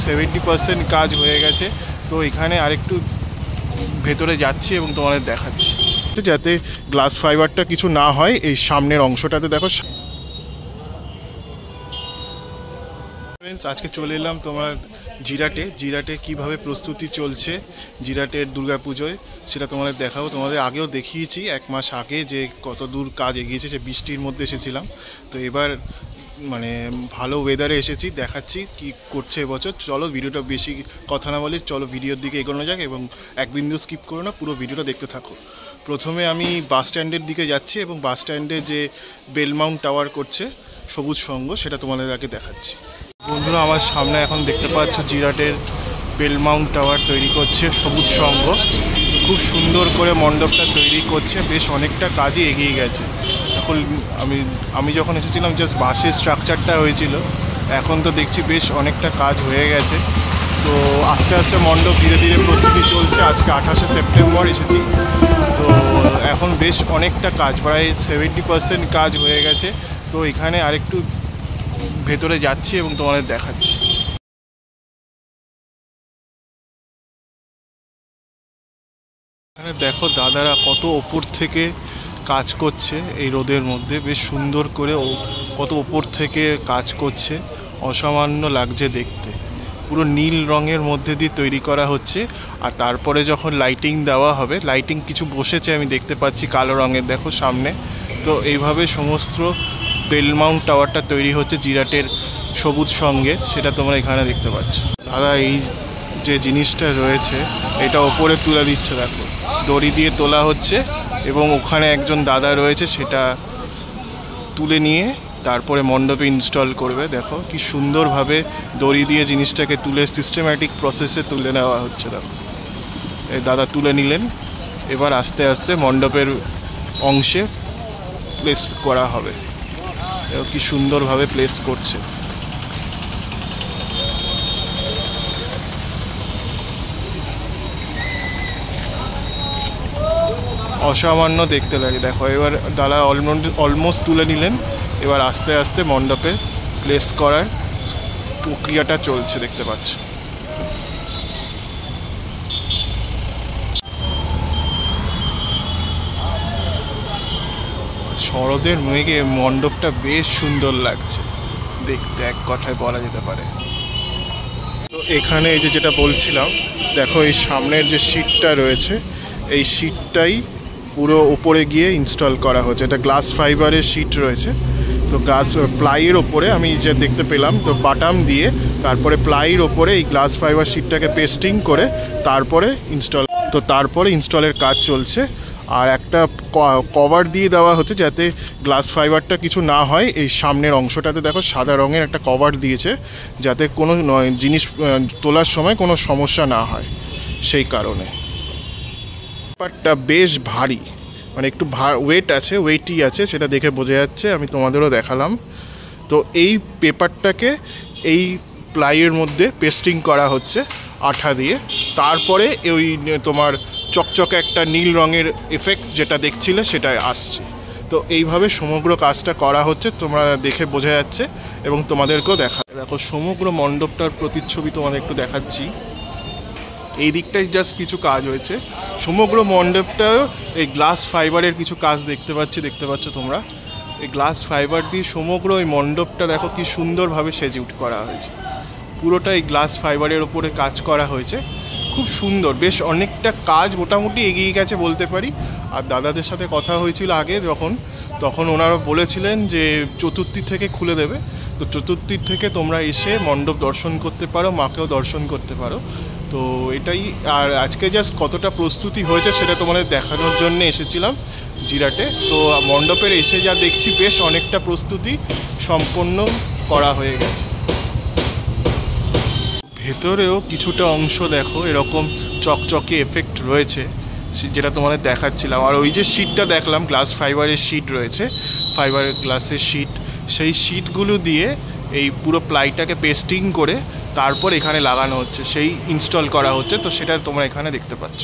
70% কাজ হয়ে গেছে। তো এখানে আরেকটু ভেতরে যাচ্ছি এবং তোমাদের দেখাচ্ছি, যাতে গ্লাস ফাইবারটা কিছু না হয়। এই সামনের অংশটাতে দেখো। আজকে চলে এলাম তোমার জিরাটে কিভাবে প্রস্তুতি চলছে জিরাটের দুর্গাপুজোয়, সেটা তোমাদের দেখাবো। তোমাদের আগেও দেখিয়েছি 1 মাস আগে যে কত দূর কাজ এগিয়েছে। সে বৃষ্টির মধ্যে এসেছিলাম, তো এবার মানে ভালো ওয়েদারে এসেছি, দেখাচ্ছি কি করছে এবছর। চলো ভিডিওটা বেশি কথা না বলি, চলো ভিডিওর দিকে এগোনো যাক এবং এক বিন্দু স্কিপ করো না, পুরো ভিডিওটা দেখতে থাকো। প্রথমে আমি বাস স্ট্যান্ডের দিকে যাচ্ছি এবং বাস স্ট্যান্ডে যে বেলমাউন্ট টাওয়ার করছে সবুজ সংঘ, সেটা তোমাদের আগে দেখাচ্ছি। বন্ধুরা, আমার সামনে এখন দেখতে পাচ্ছ জিরাটের বেলমাউন্ট টাওয়ার তৈরি করছে সবুজ সংঘ। খুব সুন্দর করে মণ্ডপটা তৈরি করছে, বেশ অনেকটা কাজই এগিয়ে গেছে। এখন আমি যখন এসেছিলাম জাস্ট বাসের স্ট্রাকচারটা হয়েছিল, এখন তো দেখছি বেশ অনেকটা কাজ হয়ে গেছে। তো আস্তে আস্তে মণ্ডপ ধীরে ধীরে প্রস্তুতি চলছে। আজকে 28শে সেপ্টেম্বর এসেছি, তো এখন বেশ অনেকটা কাজ, প্রায় 70% কাজ হয়ে গেছে। তো এখানে আরেকটু ভেতরে যাচ্ছি এবং তোমাদের দেখাচ্ছি। এখানে দেখো দাদারা কত ওপর থেকে কাজ করছে এই রোদের মধ্যে, বেশ সুন্দর করে কত ওপর থেকে কাজ করছে, অসামান্য লাগছে দেখতে। পুরো নীল রঙের মধ্যে দিয়ে তৈরি করা হচ্ছে। আর তারপরে যখন লাইটিং দেওয়া হবে, লাইটিং কিছু বসেছে আমি দেখতে পাচ্ছি কালো রঙের, দেখো সামনে। তো এইভাবে সমস্ত বেলমাউন্ট টাওয়ারটা তৈরি হচ্ছে জিরাটের সবুজ সঙ্গে, সেটা তোমরা এখানে দেখতে পাচ্ছ। দাদা এই যে জিনিসটা রয়েছে এটা ওপরে তুলে দিচ্ছে, দেখো দড়ি দিয়ে তোলা হচ্ছে এবং ওখানে একজন দাদা রয়েছে, সেটা তুলে নিয়ে তারপরে মণ্ডপে ইনস্টল করবে। দেখো কি সুন্দরভাবে দড়ি দিয়ে জিনিসটাকে তুলে সিস্টেম্যাটিক প্রসেসে তুলে নেওয়া হচ্ছে। দেখো এই দাদা তুলে নিলেন, এবার আস্তে আস্তে মণ্ডপের অংশে প্লেস করা হবে। কি সুন্দরভাবে প্লেস করছে। অসামান্য দেখতে লাগে। দেখো এবার দাদা অলমোস্ট তুলে নিলেন, এবার আস্তে আস্তে মণ্ডপে প্লেস করার প্রক্রিয়াটা চলছে, দেখতে পাচ্ছ। শরতের মেঘে মণ্ডপটা বেশ সুন্দর লাগছে দেখতে, এক কথায় বলা যেতে পারে। তো এখানে এই যেটা বলছিলাম, দেখো এই সামনের যে শীটটা রয়েছে, এই শীটটাই পুরো ওপরে গিয়ে ইনস্টল করা হচ্ছে। এটা গ্লাস ফাইবারের শীট রয়েছে, তো গ্লাস প্লাইয়ের ওপরে আমি যে দেখতে পেলাম, তো বাটাম দিয়ে তারপরে প্লাইয়ের ওপরে এই গ্লাস ফাইবার শীটটাকে পেস্টিং করে তারপরে ইনস্টলের কাজ চলছে। আর একটা কভার দিয়ে দেওয়া হচ্ছে যাতে গ্লাস ফাইবারটা কিছু না হয়। এই সামনের অংশটাতে দেখো সাদা রঙের একটা কভার দিয়েছে, যাতে কোনো জিনিস তোলার সময় কোনো সমস্যা না হয়, সেই কারণে। পেপারটা বেশ ভারী, মানে একটু ওয়েটি আছে, সেটা দেখে বোঝা যাচ্ছে, আমি তোমাদেরও দেখালাম। তো এই পেপারটাকে এই প্লাইয়ের মধ্যে পেস্টিং করা হচ্ছে আঠা দিয়ে, তারপরে ওই তোমার চকচকে একটা নীল রঙের এফেক্ট যেটা দেখছিলে সেটা আসছে। তো এইভাবে সমগ্র কাজটা করা হচ্ছে, তোমরা দেখে বোঝা যাচ্ছে এবং তোমাদেরকেও দেখো সমগ্র মণ্ডপটার প্রতিচ্ছবি তোমাদের একটু দেখাচ্ছি। এই দিকটাই জাস্ট কিছু কাজ হয়েছে, সমগ্র মণ্ডপটাও এই গ্লাস ফাইবারের কিছু কাজ দেখতে পাচ্ছ তোমরা। এই গ্লাস ফাইবার দিয়ে সমগ্র এই মণ্ডপটা দেখো কি সুন্দরভাবে সেজে করা হয়েছে। পুরোটা এই গ্লাস ফাইবারের ওপরে কাজ করা হয়েছে, খুব সুন্দর। বেশ অনেকটা কাজ মোটামুটি এগিয়ে গেছে বলতে পারি। আর দাদাদের সাথে কথা হয়েছিল আগে তখন ওনারা বলেছিলেন যে চতুর্থী থেকে খুলে দেবে। তো চতুর্থীর থেকে তোমরা এসে মণ্ডপ দর্শন করতে পারো, মাকেও দর্শন করতে পারো। তো এটাই। আর আজকে জাস্ট কতটা প্রস্তুতি হয়েছে সেটা তোমাদের দেখানোর জন্য এসেছিলাম জিরাটে। তো মণ্ডপের এসে যা দেখছি বেশ অনেকটা প্রস্তুতি সম্পন্ন করা হয়ে গেছে। ভেতরেও কিছুটা অংশ দেখো এরকম চকচকে এফেক্ট রয়েছে, যেটা তোমাদের দেখাচ্ছিলাম। আর ওই যে শীটটা দেখলাম, গ্লাস ফাইবারের শীট রয়েছে, ফাইবার গ্লাসের শীট, সেই শীটগুলো দিয়ে এই পুরো প্লাইটাকে পেস্টিং করে তারপর এখানে লাগানো হচ্ছে, সেই ইনস্টল করা হচ্ছে। তো সেটা তোমরা এখানে দেখতে পাচ্ছ।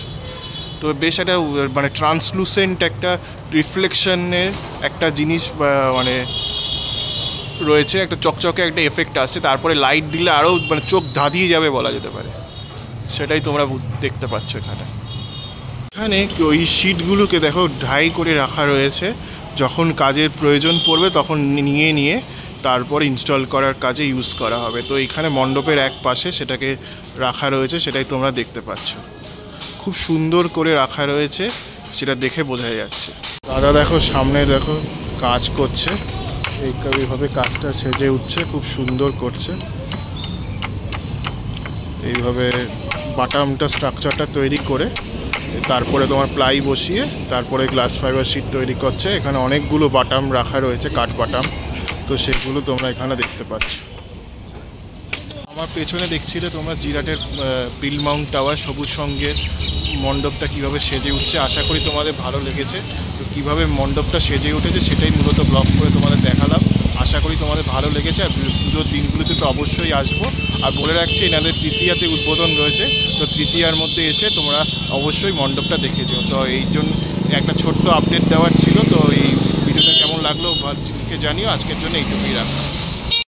তো বেশ একটা মানে ট্রান্সলুসেন্ট একটা রিফ্লেকশনের একটা জিনিস মানে রয়েছে, একটা চকচকে একটা এফেক্ট আসছে, তারপরে লাইট দিলে আরও মানে চোখ ধাঁধিয়ে যাবে বলা যেতে পারে, সেটাই তোমরা দেখতে পাচ্ছ এখানে। এখানে ওই শিটগুলোকে দেখো ঢাই করে রাখা রয়েছে, যখন কাজের প্রয়োজন পড়বে তখন নিয়ে তারপর ইনস্টল করার কাজে ইউজ করা হবে। তো এখানে মণ্ডপের এক পাশে সেটাকে রাখা রয়েছে, সেটাই তোমরা দেখতে পাচ্ছ। খুব সুন্দর করে রাখা রয়েছে, সেটা দেখে বোঝা যাচ্ছে। দাদা দেখো সামনে দেখো কাজ করছে, এইভাবে কাজটা সেজে উঠছে, খুব সুন্দর করছে। এইভাবে বাটামটা স্ট্রাকচারটা তৈরি করে তারপরে তোমার প্লাই বসিয়ে তারপরে গ্লাস ফাইবার শিট তৈরি করছে। এখানে অনেকগুলো বাটাম রাখা রয়েছে, কাঠ বাটাম, তো সেগুলো তোমরা এখানে দেখতে পাচ্ছ। আমার পেছনে দেখছিলে তোমরা জিরাটের বিল মাউন্ট টাওয়ার সবুজ সঙ্গের মণ্ডপটা কীভাবে সেজে উঠছে। আশা করি তোমাদের ভালো লেগেছে। তো কীভাবে মণ্ডপটা সেজে উঠেছে সেটাই মূলত ব্লগ করে তোমাদের দেখালাম। আশা করি তোমাদের ভালো লেগেছে। আর পুজোর দিনগুলোতে তো অবশ্যই আসবো। আর বলে রাখছি এনাদের তৃতীয়াতে উদ্বোধন রয়েছে, তো তৃতীয়ার মধ্যে এসে তোমরা অবশ্যই মণ্ডপটা দেখেছো। তো এই জন্য একটা ছোট্ট আপডেট দেওয়ার ছিল। তো এই ভিডিওটা কেমন লাগলো লিখে জানিও। আজকের জন্য এইটুকুই রাখছি।